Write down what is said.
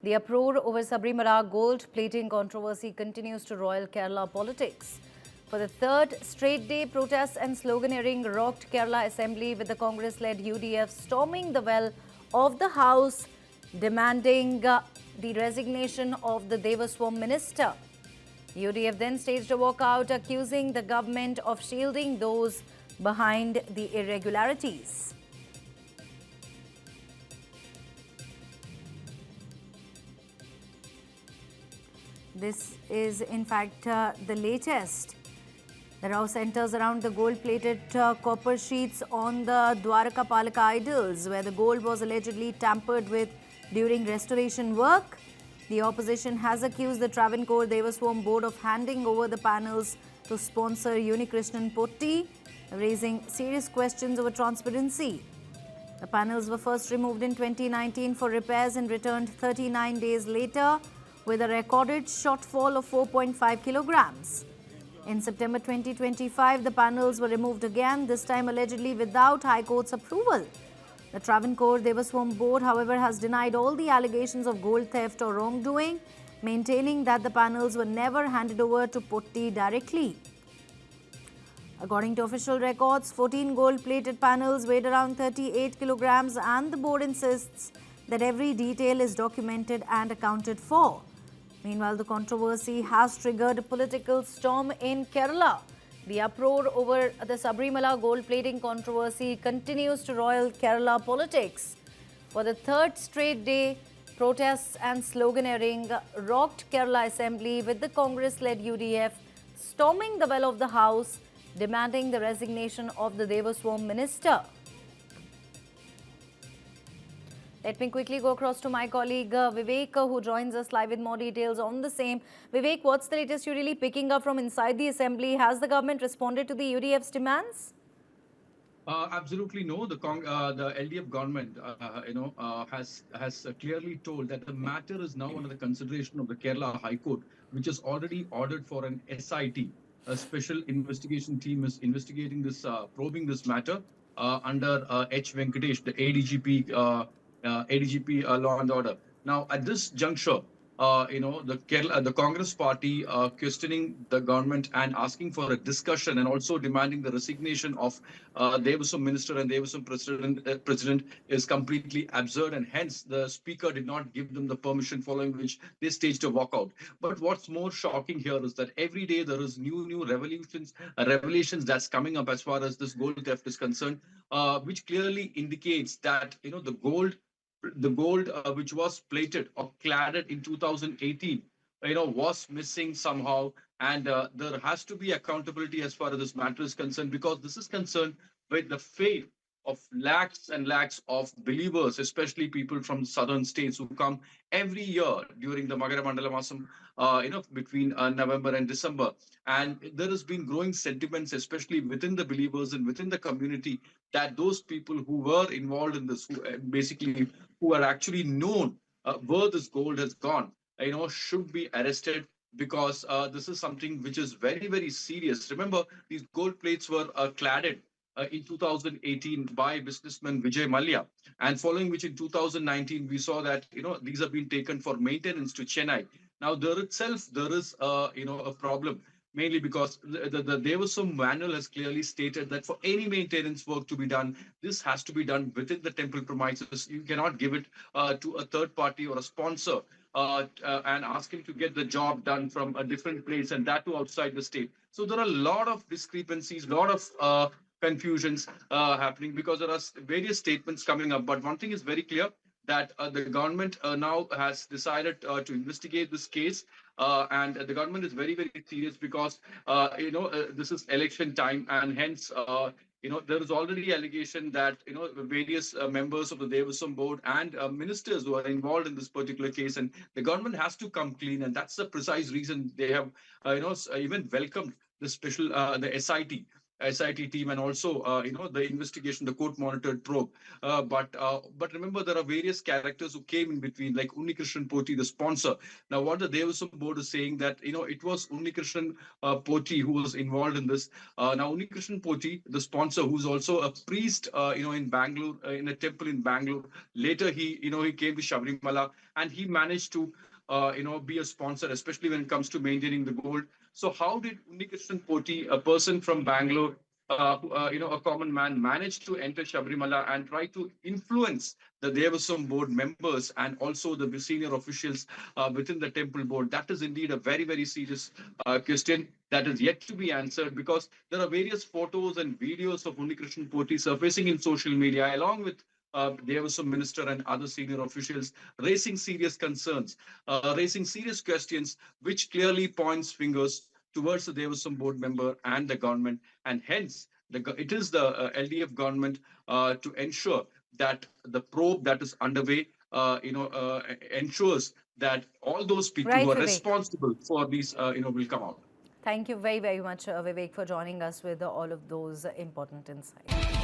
The uproar over Sabarimala gold plating controversy continues to roil Kerala politics. For the third straight day, protests and sloganeering rocked Kerala Assembly, with the Congress-led UDF storming the well of the House, demanding the resignation of the Devaswom Minister. UDF then staged a walkout, accusing the government of shielding those behind the irregularities. This is, in fact, the latest. The row centers around the gold-plated copper sheets on the Dwaraka Palaka idols, where the gold was allegedly tampered with during restoration work. The opposition has accused the Travancore Devaswom Board of handing over the panels to sponsor Unikrishnan Potti, raising serious questions over transparency. The panels were first removed in 2019 for repairs and returned 39 days later, with a recorded shortfall of 4.5 kilograms. In September 2025, the panels were removed again, this time allegedly without High Court's approval. The Travancore Devaswom Board, however, has denied all the allegations of gold theft or wrongdoing, maintaining that the panels were never handed over to Potti directly. According to official records, 14 gold-plated panels weighed around 38 kilograms, and the board insists that every detail is documented and accounted for. Meanwhile, the controversy has triggered a political storm in Kerala. The uproar over the Sabarimala gold plating controversy continues to roil Kerala politics. For the third straight day, protests and sloganeering rocked Kerala Assembly, with the Congress-led UDF storming the well of the House, demanding the resignation of the Devaswom Minister. Let me quickly go across to my colleague Vivek, who joins us live with more details on the same. Vivek, what's the latest you're really picking up from inside the Assembly? Has the government responded to the UDF's demands? Absolutely no. The LDF government, has clearly told that the matter is now under the consideration of the Kerala High Court, which has already ordered for an SIT. A special investigation team is investigating this, probing this matter under H. Venkatesh, the ADGP Law and Order. Now, at this juncture, the Congress Party questioning the government and asking for a discussion, and also demanding the resignation of Devaswom Minister and Devaswom President is completely absurd, and hence the Speaker did not give them the permission, following which they staged a walkout. But what's more shocking here is that every day there is new revelations that's coming up as far as this gold theft is concerned, which clearly indicates that the gold which was plated or cladded in 2018 was missing somehow, and there has to be accountability as far as this matter is concerned, because this is concerned with the faith of lakhs and lakhs of believers, especially people from southern states who come every year during the Magara Mandala Masam, between November and December. And there has been growing sentiments, especially within the believers and within the community, that those people who were involved in this, who are actually known where this gold has gone, should be arrested, because this is something which is very, very serious. Remember, these gold plates were cladded in 2018 by businessman Vijay Mallya, and following which in 2019 we saw that these have been taken for maintenance to Chennai. Now there is a problem, mainly because the Devaswom manual has clearly stated that for any maintenance work to be done, this has to be done within the temple premises. You cannot give it to a third party or a sponsor, and ask him to get the job done from a different place, and that too outside the state. So there are a lot of discrepancies, a lot of confusions happening, because there are various statements coming up. But one thing is very clear, that the government now has decided to investigate this case, and the government is very, very serious, because this is election time, and hence there is already allegation that various members of the Devaswom board and ministers who are involved in this particular case, and the government has to come clean, and that's the precise reason they have even welcomed the SIT. SIT team and also, the investigation, the court-monitored probe. But remember, there are various characters who came in between, like Unnikrishnan Poti, the sponsor. Now, what the Devaswom board is saying that, it was Unnikrishnan Poti who was involved in this. Now, Unnikrishnan Poti, the sponsor, who's also a priest, in Bangalore, in a temple in Bangalore. Later, he came to Sabarimala and he managed to, be a sponsor, especially when it comes to maintaining the gold. So how did Unnikrishnan Poti, a person from Bangalore, a common man, manage to enter Sabarimala and try to influence the Devaswom board members and also the senior officials within the temple board? That is indeed a very, very serious question that is yet to be answered, because there are various photos and videos of Unnikrishnan Poti surfacing in social media along with Devaswom minister and other senior officials, raising serious concerns, raising serious questions, which clearly points fingers towards the Devaswom board member and the government. And hence, it is the LDF government to ensure that the probe that is underway, ensures that all those people Right, who are Vivek. responsible for these, will come out. Thank you very, very much, Vivek, for joining us with all of those important insights.